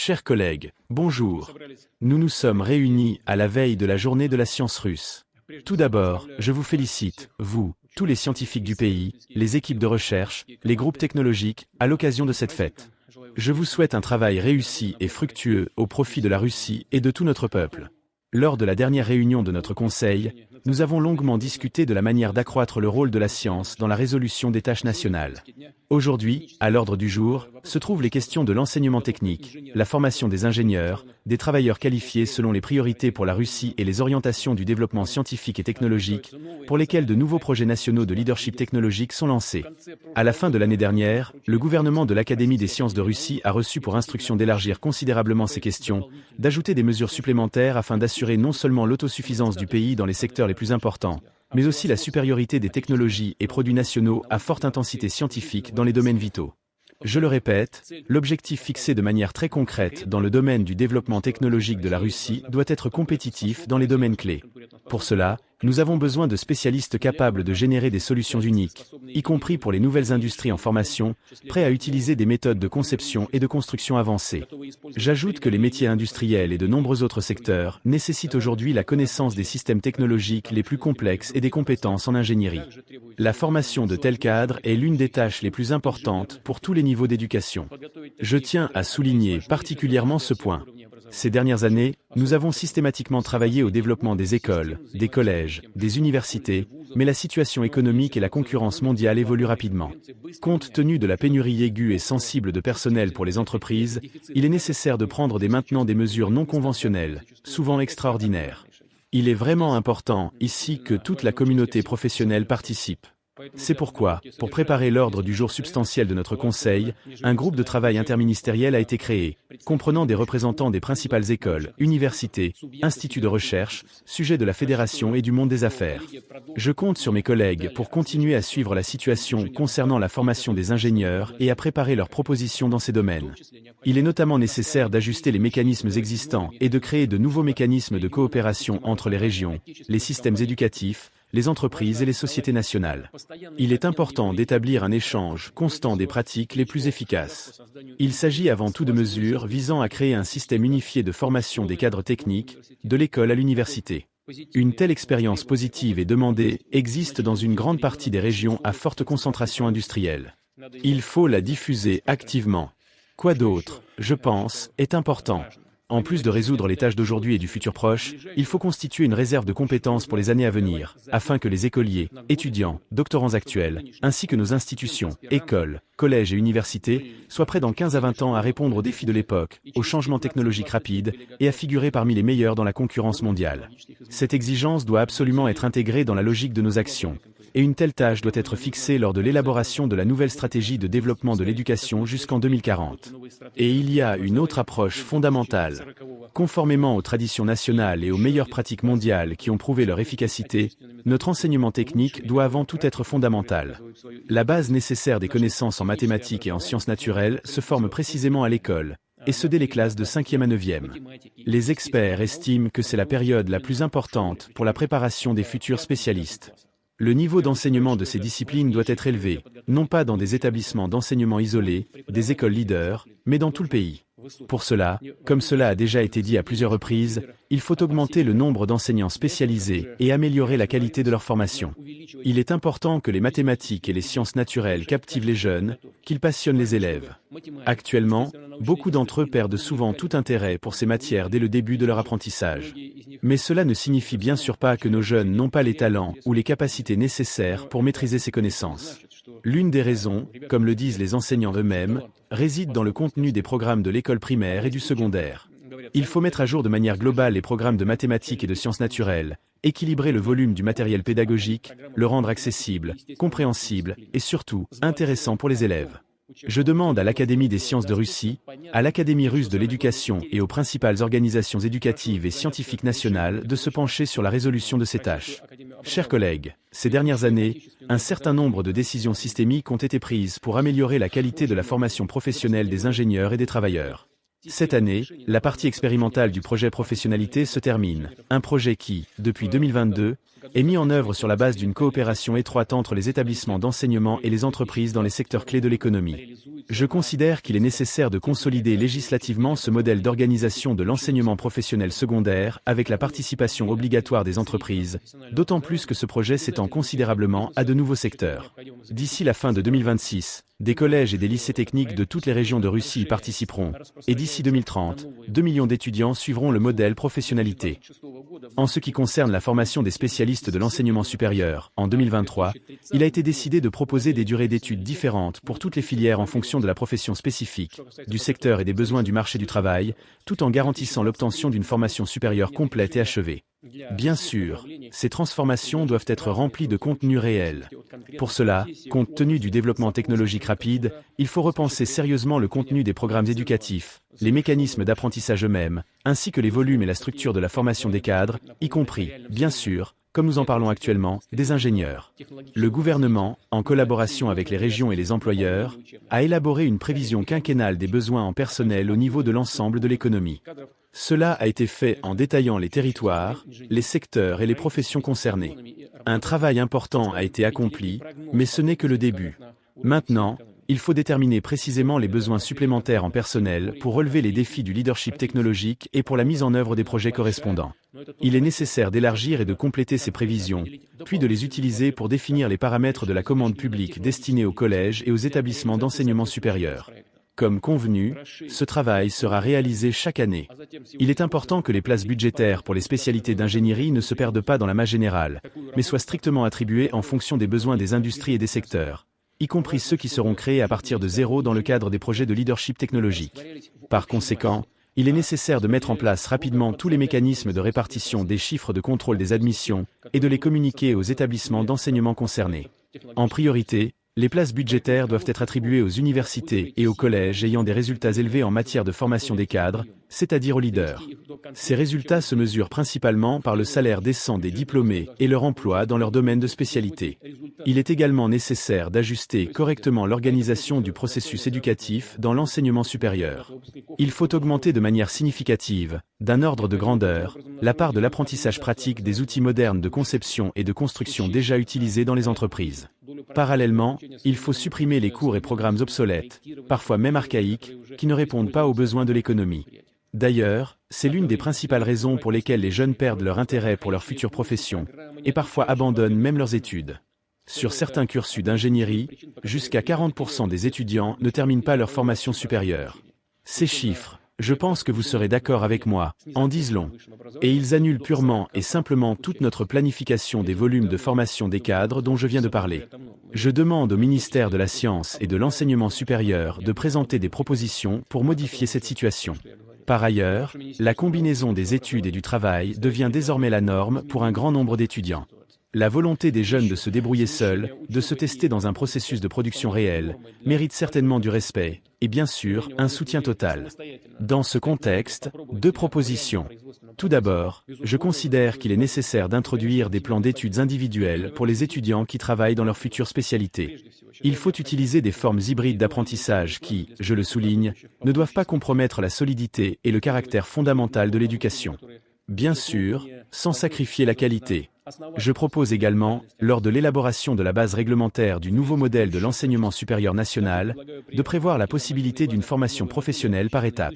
Chers collègues, bonjour. Nous nous sommes réunis à la veille de la journée de la science russe. Tout d'abord, je vous félicite, vous, tous les scientifiques du pays, les équipes de recherche, les groupes technologiques, à l'occasion de cette fête. Je vous souhaite un travail réussi et fructueux au profit de la Russie et de tout notre peuple. Lors de la dernière réunion de notre Conseil, nous avons longuement discuté de la manière d'accroître le rôle de la science dans la résolution des tâches nationales. Aujourd'hui, à l'ordre du jour, se trouvent les questions de l'enseignement technique, la formation des ingénieurs, des travailleurs qualifiés selon les priorités pour la Russie et les orientations du développement scientifique et technologique, pour lesquels de nouveaux projets nationaux de leadership technologique sont lancés. À la fin de l'année dernière, le gouvernement de l'Académie des sciences de Russie a reçu pour instruction d'élargir considérablement ces questions, d'ajouter des mesures supplémentaires afin d'assurer non seulement l'autosuffisance du pays dans les secteurs les plus importants, mais aussi la supériorité des technologies et produits nationaux à forte intensité scientifique dans les domaines vitaux. Je le répète, l'objectif fixé de manière très concrète dans le domaine du développement technologique de la Russie doit être compétitif dans les domaines clés. Pour cela, nous avons besoin de spécialistes capables de générer des solutions uniques, y compris pour les nouvelles industries en formation, prêts à utiliser des méthodes de conception et de construction avancées. J'ajoute que les métiers industriels et de nombreux autres secteurs nécessitent aujourd'hui la connaissance des systèmes technologiques les plus complexes et des compétences en ingénierie. La formation de tels cadres est l'une des tâches les plus importantes pour tous les niveaux d'éducation. Je tiens à souligner particulièrement ce point. Ces dernières années, nous avons systématiquement travaillé au développement des écoles, des collèges, des universités, mais la situation économique et la concurrence mondiale évoluent rapidement. Compte tenu de la pénurie aiguë et sensible de personnel pour les entreprises, il est nécessaire de prendre maintenant des mesures non conventionnelles, souvent extraordinaires. Il est vraiment important, ici, que toute la communauté professionnelle participe. C'est pourquoi, pour préparer l'ordre du jour substantiel de notre Conseil, un groupe de travail interministériel a été créé, comprenant des représentants des principales écoles, universités, instituts de recherche, sujets de la fédération et du monde des affaires. Je compte sur mes collègues pour continuer à suivre la situation concernant la formation des ingénieurs et à préparer leurs propositions dans ces domaines. Il est notamment nécessaire d'ajuster les mécanismes existants et de créer de nouveaux mécanismes de coopération entre les régions, les systèmes éducatifs, les entreprises et les sociétés nationales. Il est important d'établir un échange constant des pratiques les plus efficaces. Il s'agit avant tout de mesures visant à créer un système unifié de formation des cadres techniques, de l'école à l'université. Une telle expérience positive et demandée existe dans une grande partie des régions à forte concentration industrielle. Il faut la diffuser activement. Quoi d'autre, je pense, est important. En plus de résoudre les tâches d'aujourd'hui et du futur proche, il faut constituer une réserve de compétences pour les années à venir, afin que les écoliers, étudiants, doctorants actuels, ainsi que nos institutions, écoles, collèges et universités, soient prêts dans 15 à 20 ans à répondre aux défis de l'époque, aux changements technologiques rapides, et à figurer parmi les meilleurs dans la concurrence mondiale. Cette exigence doit absolument être intégrée dans la logique de nos actions. Et une telle tâche doit être fixée lors de l'élaboration de la nouvelle stratégie de développement de l'éducation jusqu'en 2040. Et il y a une autre approche fondamentale. Conformément aux traditions nationales et aux meilleures pratiques mondiales qui ont prouvé leur efficacité, notre enseignement technique doit avant tout être fondamental. La base nécessaire des connaissances en mathématiques et en sciences naturelles se forme précisément à l'école, et ce dès les classes de 5e à 9e. Les experts estiment que c'est la période la plus importante pour la préparation des futurs spécialistes. Le niveau d'enseignement de ces disciplines doit être élevé, non pas dans des établissements d'enseignement isolés, des écoles leaders, mais dans tout le pays. Pour cela, comme cela a déjà été dit à plusieurs reprises, il faut augmenter le nombre d'enseignants spécialisés et améliorer la qualité de leur formation. Il est important que les mathématiques et les sciences naturelles captivent les jeunes, qu'ils passionnent les élèves. Actuellement, beaucoup d'entre eux perdent souvent tout intérêt pour ces matières dès le début de leur apprentissage. Mais cela ne signifie bien sûr pas que nos jeunes n'ont pas les talents ou les capacités nécessaires pour maîtriser ces connaissances. L'une des raisons, comme le disent les enseignants eux-mêmes, réside dans le contenu des programmes de l'école primaire et du secondaire. Il faut mettre à jour de manière globale les programmes de mathématiques et de sciences naturelles, équilibrer le volume du matériel pédagogique, le rendre accessible, compréhensible et surtout intéressant pour les élèves. Je demande à l'Académie des sciences de Russie, à l'Académie russe de l'éducation et aux principales organisations éducatives et scientifiques nationales de se pencher sur la résolution de ces tâches. Chers collègues, ces dernières années, un certain nombre de décisions systémiques ont été prises pour améliorer la qualité de la formation professionnelle des ingénieurs et des travailleurs. Cette année, la partie expérimentale du projet Professionnalité se termine, un projet qui, depuis 2022, est mis en œuvre sur la base d'une coopération étroite entre les établissements d'enseignement et les entreprises dans les secteurs clés de l'économie. Je considère qu'il est nécessaire de consolider législativement ce modèle d'organisation de l'enseignement professionnel secondaire avec la participation obligatoire des entreprises, d'autant plus que ce projet s'étend considérablement à de nouveaux secteurs. D'ici la fin de 2026, des collèges et des lycées techniques de toutes les régions de Russie y participeront, et d'ici 2030, 2 millions d'étudiants suivront le modèle professionnalité. En ce qui concerne la formation des spécialistes de l'enseignement supérieur, en 2023, il a été décidé de proposer des durées d'études différentes pour toutes les filières en fonction de la profession spécifique, du secteur et des besoins du marché du travail, tout en garantissant l'obtention d'une formation supérieure complète et achevée. Bien sûr, ces transformations doivent être remplies de contenu réel. Pour cela, compte tenu du développement technologique rapide, il faut repenser sérieusement le contenu des programmes éducatifs, les mécanismes d'apprentissage eux-mêmes, ainsi que les volumes et la structure de la formation des cadres, y compris, bien sûr, comme nous en parlons actuellement, des ingénieurs. Le gouvernement, en collaboration avec les régions et les employeurs, a élaboré une prévision quinquennale des besoins en personnel au niveau de l'ensemble de l'économie. Cela a été fait en détaillant les territoires, les secteurs et les professions concernées. Un travail important a été accompli, mais ce n'est que le début. Maintenant, il faut déterminer précisément les besoins supplémentaires en personnel pour relever les défis du leadership technologique et pour la mise en œuvre des projets correspondants. Il est nécessaire d'élargir et de compléter ces prévisions, puis de les utiliser pour définir les paramètres de la commande publique destinée aux collèges et aux établissements d'enseignement supérieur. Comme convenu, ce travail sera réalisé chaque année. Il est important que les places budgétaires pour les spécialités d'ingénierie ne se perdent pas dans la masse générale, mais soient strictement attribuées en fonction des besoins des industries et des secteurs, y compris ceux qui seront créés à partir de zéro dans le cadre des projets de leadership technologique. Par conséquent, il est nécessaire de mettre en place rapidement tous les mécanismes de répartition des chiffres de contrôle des admissions et de les communiquer aux établissements d'enseignement concernés. En priorité, les places budgétaires doivent être attribuées aux universités et aux collèges ayant des résultats élevés en matière de formation des cadres, c'est-à-dire aux leaders. Ces résultats se mesurent principalement par le salaire décent des diplômés et leur emploi dans leur domaine de spécialité. Il est également nécessaire d'ajuster correctement l'organisation du processus éducatif dans l'enseignement supérieur. Il faut augmenter de manière significative, d'un ordre de grandeur, la part de l'apprentissage pratique des outils modernes de conception et de construction déjà utilisés dans les entreprises. Parallèlement, il faut supprimer les cours et programmes obsolètes, parfois même archaïques, qui ne répondent pas aux besoins de l'économie. D'ailleurs, c'est l'une des principales raisons pour lesquelles les jeunes perdent leur intérêt pour leur future profession, et parfois abandonnent même leurs études. Sur certains cursus d'ingénierie, jusqu'à 40% des étudiants ne terminent pas leur formation supérieure. Ces chiffres, je pense que vous serez d'accord avec moi, en disent long. Et ils annulent purement et simplement toute notre planification des volumes de formation des cadres dont je viens de parler. Je demande au ministère de la Science et de l'Enseignement supérieur de présenter des propositions pour modifier cette situation. Par ailleurs, la combinaison des études et du travail devient désormais la norme pour un grand nombre d'étudiants. La volonté des jeunes de se débrouiller seuls, de se tester dans un processus de production réel, mérite certainement du respect, et bien sûr, un soutien total. Dans ce contexte, 2 propositions. Tout d'abord, je considère qu'il est nécessaire d'introduire des plans d'études individuels pour les étudiants qui travaillent dans leur future spécialité. Il faut utiliser des formes hybrides d'apprentissage qui, je le souligne, ne doivent pas compromettre la solidité et le caractère fondamental de l'éducation. Bien sûr, sans sacrifier la qualité. Je propose également, lors de l'élaboration de la base réglementaire du nouveau modèle de l'enseignement supérieur national, de prévoir la possibilité d'une formation professionnelle par étapes.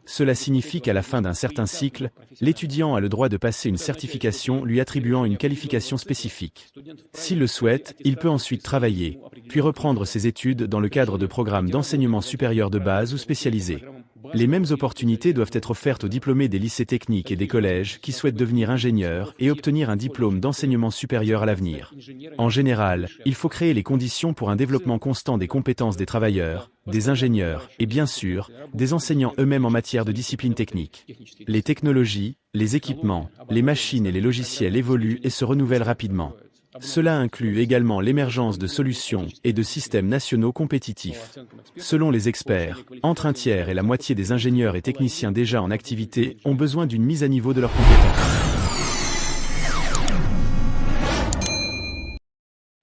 Cela signifie qu'à la fin d'un certain cycle, l'étudiant a le droit de passer une certification lui attribuant une qualification spécifique. S'il le souhaite, il peut ensuite travailler, puis reprendre ses études dans le cadre de programmes d'enseignement supérieur de base ou spécialisés. Les mêmes opportunités doivent être offertes aux diplômés des lycées techniques et des collèges qui souhaitent devenir ingénieurs et obtenir un diplôme d'enseignement supérieur à l'avenir. En général, il faut créer les conditions pour un développement constant des compétences des travailleurs, des ingénieurs et bien sûr, des enseignants eux-mêmes en matière de discipline technique. Les technologies, les équipements, les machines et les logiciels évoluent et se renouvellent rapidement. Cela inclut également l'émergence de solutions et de systèmes nationaux compétitifs. Selon les experts, entre un tiers et la moitié des ingénieurs et techniciens déjà en activité ont besoin d'une mise à niveau de leurs compétences.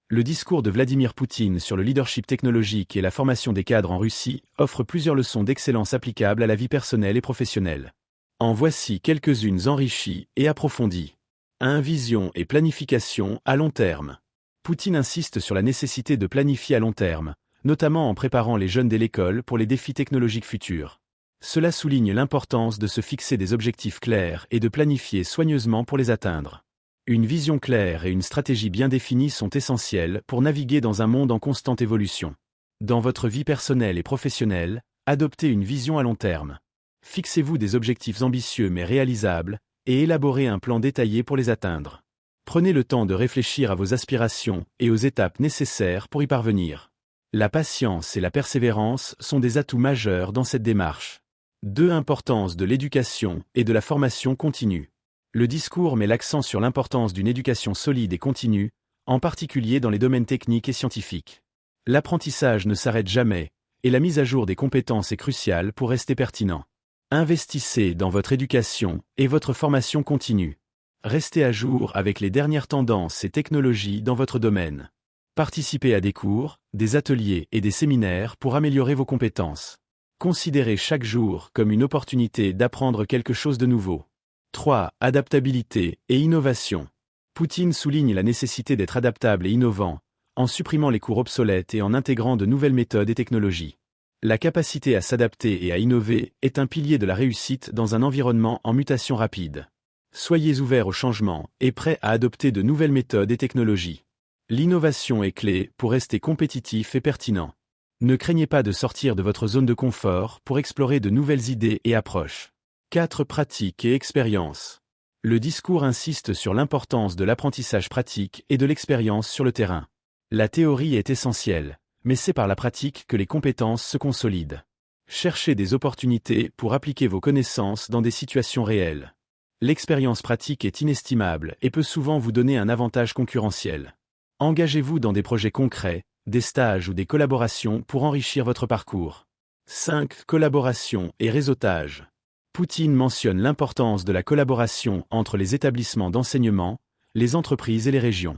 Le discours de Vladimir Poutine sur le leadership technologique et la formation des cadres en Russie offre plusieurs leçons d'excellence applicables à la vie personnelle et professionnelle. En voici quelques-unes enrichies et approfondies. 1. Vision et planification à long terme. Poutine insiste sur la nécessité de planifier à long terme, notamment en préparant les jeunes dès l'école pour les défis technologiques futurs. Cela souligne l'importance de se fixer des objectifs clairs et de planifier soigneusement pour les atteindre. Une vision claire et une stratégie bien définie sont essentielles pour naviguer dans un monde en constante évolution. Dans votre vie personnelle et professionnelle, adoptez une vision à long terme. Fixez-vous des objectifs ambitieux mais réalisables, et élaborez un plan détaillé pour les atteindre. Prenez le temps de réfléchir à vos aspirations et aux étapes nécessaires pour y parvenir. La patience et la persévérance sont des atouts majeurs dans cette démarche. 2. Importance de l'éducation et de la formation continue. Le discours met l'accent sur l'importance d'une éducation solide et continue, en particulier dans les domaines techniques et scientifiques. L'apprentissage ne s'arrête jamais, et la mise à jour des compétences est cruciale pour rester pertinent. Investissez dans votre éducation et votre formation continue. Restez à jour avec les dernières tendances et technologies dans votre domaine. Participez à des cours, des ateliers et des séminaires pour améliorer vos compétences. Considérez chaque jour comme une opportunité d'apprendre quelque chose de nouveau. 3. Adaptabilité et innovation. Poutine souligne la nécessité d'être adaptable et innovant, en supprimant les cours obsolètes et en intégrant de nouvelles méthodes et technologies. La capacité à s'adapter et à innover est un pilier de la réussite dans un environnement en mutation rapide. Soyez ouverts au changement et prêts à adopter de nouvelles méthodes et technologies. L'innovation est clé pour rester compétitif et pertinent. Ne craignez pas de sortir de votre zone de confort pour explorer de nouvelles idées et approches. 4. Pratique et expérience. Le discours insiste sur l'importance de l'apprentissage pratique et de l'expérience sur le terrain. La théorie est essentielle, mais c'est par la pratique que les compétences se consolident. Cherchez des opportunités pour appliquer vos connaissances dans des situations réelles. L'expérience pratique est inestimable et peut souvent vous donner un avantage concurrentiel. Engagez-vous dans des projets concrets, des stages ou des collaborations pour enrichir votre parcours. 5. Collaboration et réseautage. Poutine mentionne l'importance de la collaboration entre les établissements d'enseignement, les entreprises et les régions.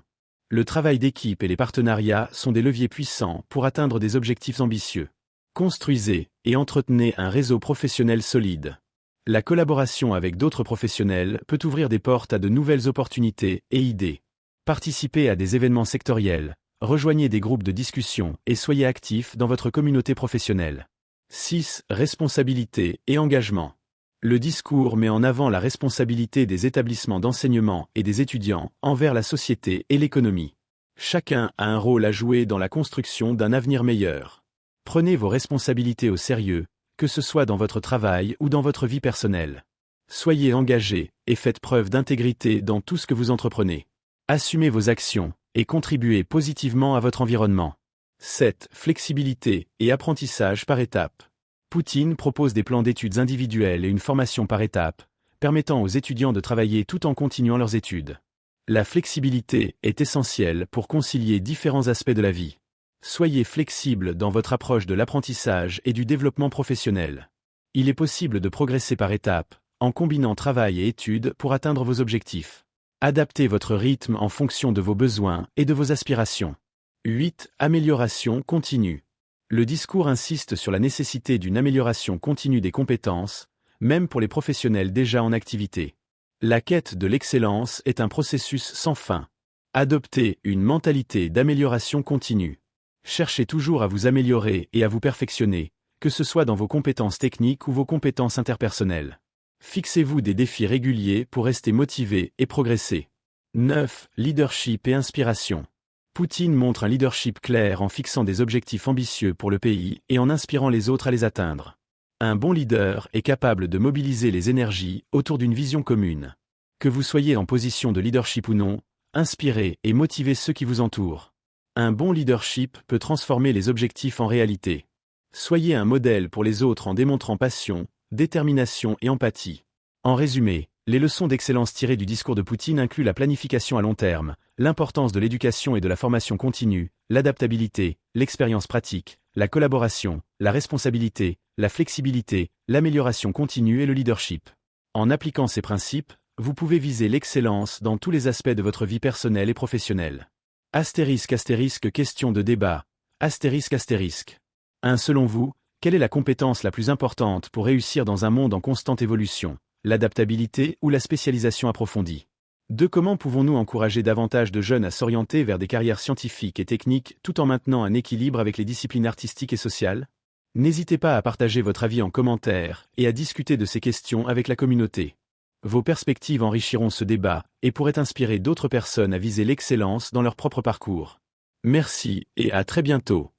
Le travail d'équipe et les partenariats sont des leviers puissants pour atteindre des objectifs ambitieux. Construisez et entretenez un réseau professionnel solide. La collaboration avec d'autres professionnels peut ouvrir des portes à de nouvelles opportunités et idées. Participez à des événements sectoriels, rejoignez des groupes de discussion et soyez actifs dans votre communauté professionnelle. 6. Responsabilité et engagement. Le discours met en avant la responsabilité des établissements d'enseignement et des étudiants envers la société et l'économie. Chacun a un rôle à jouer dans la construction d'un avenir meilleur. Prenez vos responsabilités au sérieux, que ce soit dans votre travail ou dans votre vie personnelle. Soyez engagés et faites preuve d'intégrité dans tout ce que vous entreprenez. Assumez vos actions et contribuez positivement à votre environnement. 7. Flexibilité et apprentissage par étapes. Poutine propose des plans d'études individuels et une formation par étapes, permettant aux étudiants de travailler tout en continuant leurs études. La flexibilité est essentielle pour concilier différents aspects de la vie. Soyez flexible dans votre approche de l'apprentissage et du développement professionnel. Il est possible de progresser par étapes, en combinant travail et études pour atteindre vos objectifs. Adaptez votre rythme en fonction de vos besoins et de vos aspirations. 8. Amélioration continue. Le discours insiste sur la nécessité d'une amélioration continue des compétences, même pour les professionnels déjà en activité. La quête de l'excellence est un processus sans fin. Adoptez une mentalité d'amélioration continue. Cherchez toujours à vous améliorer et à vous perfectionner, que ce soit dans vos compétences techniques ou vos compétences interpersonnelles. Fixez-vous des défis réguliers pour rester motivé et progresser. 9. Leadership et inspiration. Poutine montre un leadership clair en fixant des objectifs ambitieux pour le pays et en inspirant les autres à les atteindre. Un bon leader est capable de mobiliser les énergies autour d'une vision commune. Que vous soyez en position de leadership ou non, inspirez et motivez ceux qui vous entourent. Un bon leadership peut transformer les objectifs en réalité. Soyez un modèle pour les autres en démontrant passion, détermination et empathie. En résumé, les leçons d'excellence tirées du discours de Poutine incluent la planification à long terme, l'importance de l'éducation et de la formation continue, l'adaptabilité, l'expérience pratique, la collaboration, la responsabilité, la flexibilité, l'amélioration continue et le leadership. En appliquant ces principes, vous pouvez viser l'excellence dans tous les aspects de votre vie personnelle et professionnelle. *** question de débat. *** 1. Selon vous, quelle est la compétence la plus importante pour réussir dans un monde en constante évolution, l'adaptabilité ou la spécialisation approfondie? 2. Comment pouvons-nous encourager davantage de jeunes à s'orienter vers des carrières scientifiques et techniques tout en maintenant un équilibre avec les disciplines artistiques et sociales? N'hésitez pas à partager votre avis en commentaire et à discuter de ces questions avec la communauté. Vos perspectives enrichiront ce débat et pourraient inspirer d'autres personnes à viser l'excellence dans leur propre parcours. Merci et à très bientôt.